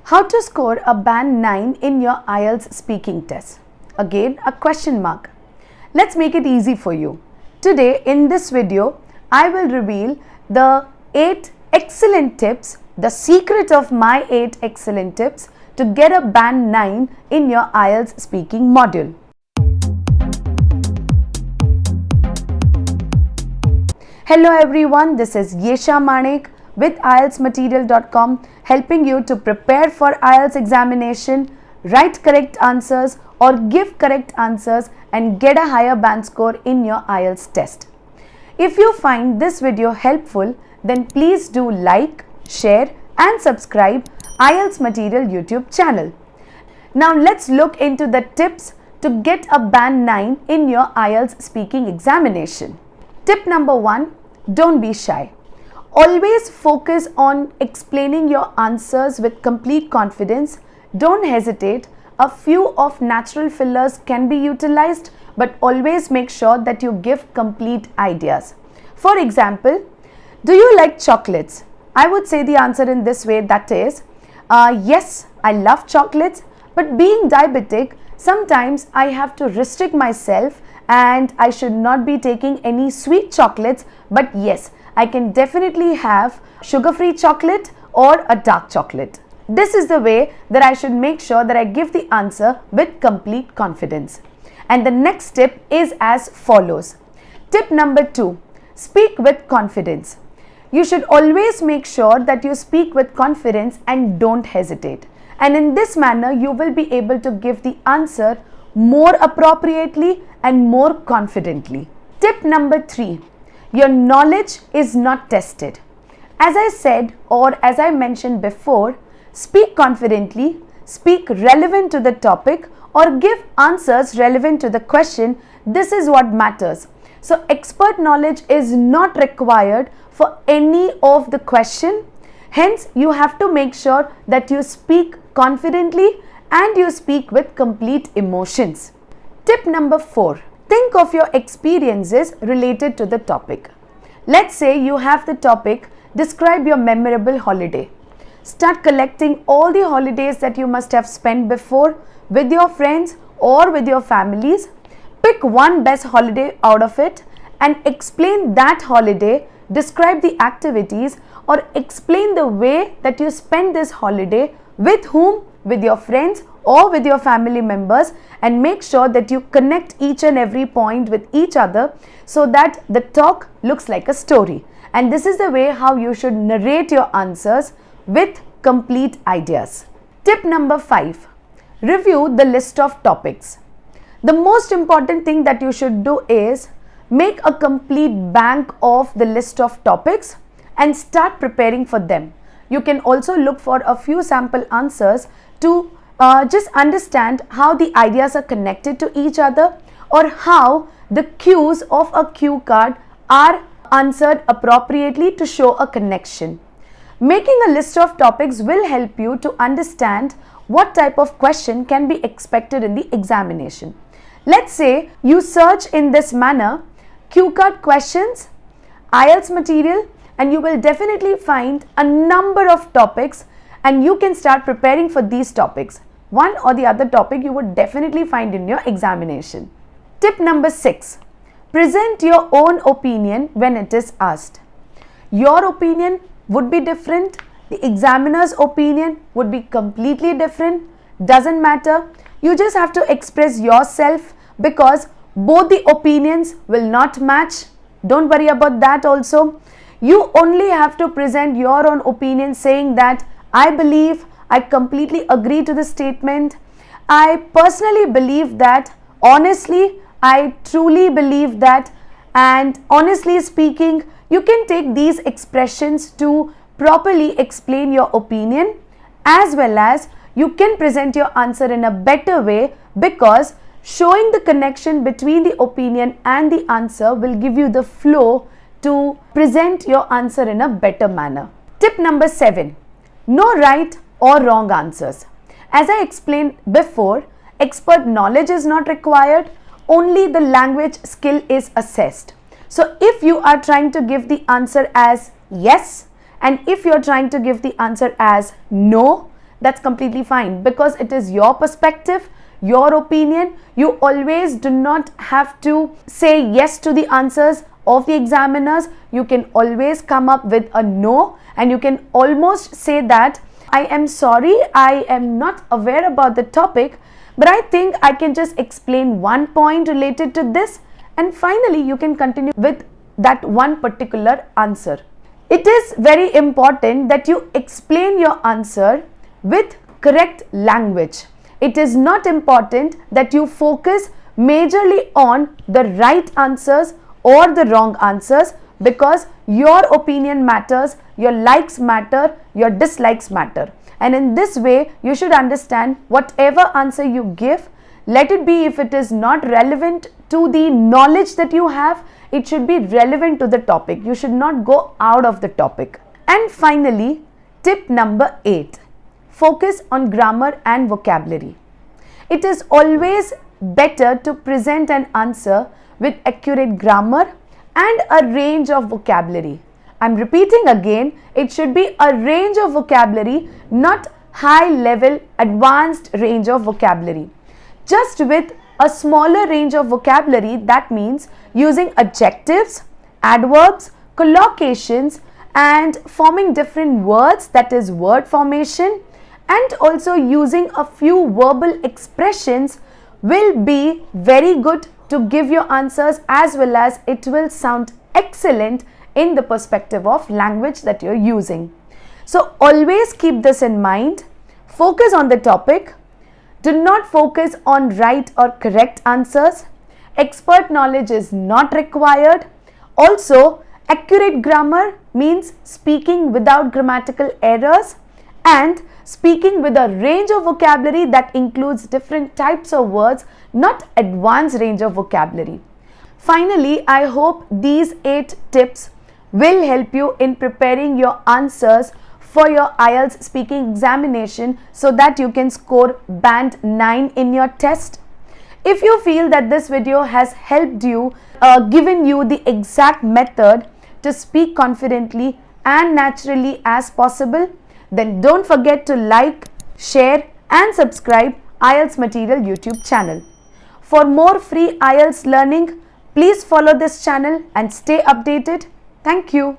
How to score a band 9 in your IELTS speaking test? Again, a question mark. Let's make it easy for you. Today in this video, I will reveal the 8 excellent tips, the secret of my 8 excellent tips to get a band 9 in your IELTS speaking module. Hello everyone, this is Yesha Manek with IELTSMaterial.com, helping you to prepare for IELTS examination, write correct answers or give correct answers and get a higher band score in your IELTS test. If you find this video helpful, then please do like, share and subscribe IELTS Material YouTube channel. Now let's look into the tips to get a band 9 in your IELTS speaking examination. Tip number 1, don't be shy. Always focus on explaining your answers with complete confidence. Don't hesitate. A few of natural fillers can be utilized, but always make sure that you give complete ideas. For example, do you like chocolates? I would say the answer in this way, that is, yes, I love chocolates, but being diabetic, sometimes I have to restrict myself and I should not be taking any sweet chocolates, but yes, I can definitely have sugar-free chocolate or a dark chocolate. This is the way that I should make sure that I give the answer with complete confidence. And the next tip is as follows. Tip number 2, speak with confidence. You should always make sure that you speak with confidence and don't hesitate. And in this manner, you will be able to give the answer more appropriately and more confidently. Tip number 3, your knowledge is not tested. As I said or as I mentioned before, speak confidently, speak relevant to the topic or give answers relevant to the question. This is what matters. So expert knowledge is not required for any of the question. Hence, you have to make sure that you speak confidently and you speak with complete emotions. Tip number 4, think of your experiences related to the topic. Let's say you have the topic, describe your memorable holiday. Start collecting all the holidays that you must have spent before with your friends or with your families. Pick one best holiday out of it and explain that holiday, describe the activities or explain the way that you spend this holiday, with whom, with your friends or with your family members, and make sure that you connect each and every point with each other so that the talk looks like a story. And this is the way how you should narrate your answers with complete ideas. Tip number 5, review the list of topics. The most important thing that you should do is make a complete bank of the list of topics and start preparing for them. You can also look for a few sample answers to just understand how the ideas are connected to each other or how the cues of a cue card are answered appropriately to show a connection. Making a list of topics will help you to understand what type of question can be expected in the examination. Let's say you search in this manner, cue card questions, IELTS material, and you will definitely find a number of topics and you can start preparing for these topics. One or the other topic you would definitely find in your examination. Tip number 6, present your own opinion when it is asked. Your opinion would be different, the examiner's opinion would be completely different. Doesn't matter, you just have to express yourself because both the opinions will not match. Don't worry about that also. You only have to present your own opinion saying that I believe, I completely agree to the statement. I personally believe that, honestly, I truly believe that, and honestly speaking, you can take these expressions to properly explain your opinion, as well as you can present your answer in a better way because showing the connection between the opinion and the answer will give you the flow to present your answer in a better manner. Tip number 7, no right or wrong answers. As I explained before, expert knowledge is not required, only the language skill is assessed. So if you are trying to give the answer as yes and if you are trying to give the answer as no, that's completely fine, because it is your perspective, your opinion. You always do not have to say yes to the answers of the examiners. You can always come up with a no, and you can almost say that I am sorry, I am not aware about the topic, but I think I can just explain one point related to this, and finally you can continue with that one particular answer. It is very important that you explain your answer with correct language. It is not important that you focus majorly on the right answers or the wrong answers, because your opinion matters, your likes matter, your dislikes matter. And in this way, you should understand whatever answer you give, let it be, if it is not relevant to the knowledge that you have, it should be relevant to the topic. You should not go out of the topic. And finally, tip number 8. Focus on grammar and vocabulary. It is always better to present an answer with accurate grammar and a range of vocabulary. I'm repeating again, it should be a range of vocabulary, not high level advanced range of vocabulary. Just with a smaller range of vocabulary, that means using adjectives, adverbs, collocations, and forming different words, that is word formation, and also using a few verbal expressions will be very good to give your answers, as well as it will sound excellent in the perspective of language that you're using. So always keep this in mind. Focus on the topic. Do not focus on right or correct answers. Expert knowledge is not required. Also, accurate grammar means speaking without grammatical errors and speaking with a range of vocabulary that includes different types of words, not advanced range of vocabulary. Finally, I hope these 8 tips will help you in preparing your answers for your IELTS speaking examination, so that you can score band 9 in your test. If you feel that this video has helped you, given you the exact method to speak confidently and naturally as possible, then don't forget to like, share and subscribe IELTS Material YouTube channel. For more free IELTS learning, please follow this channel and stay updated. Thank you.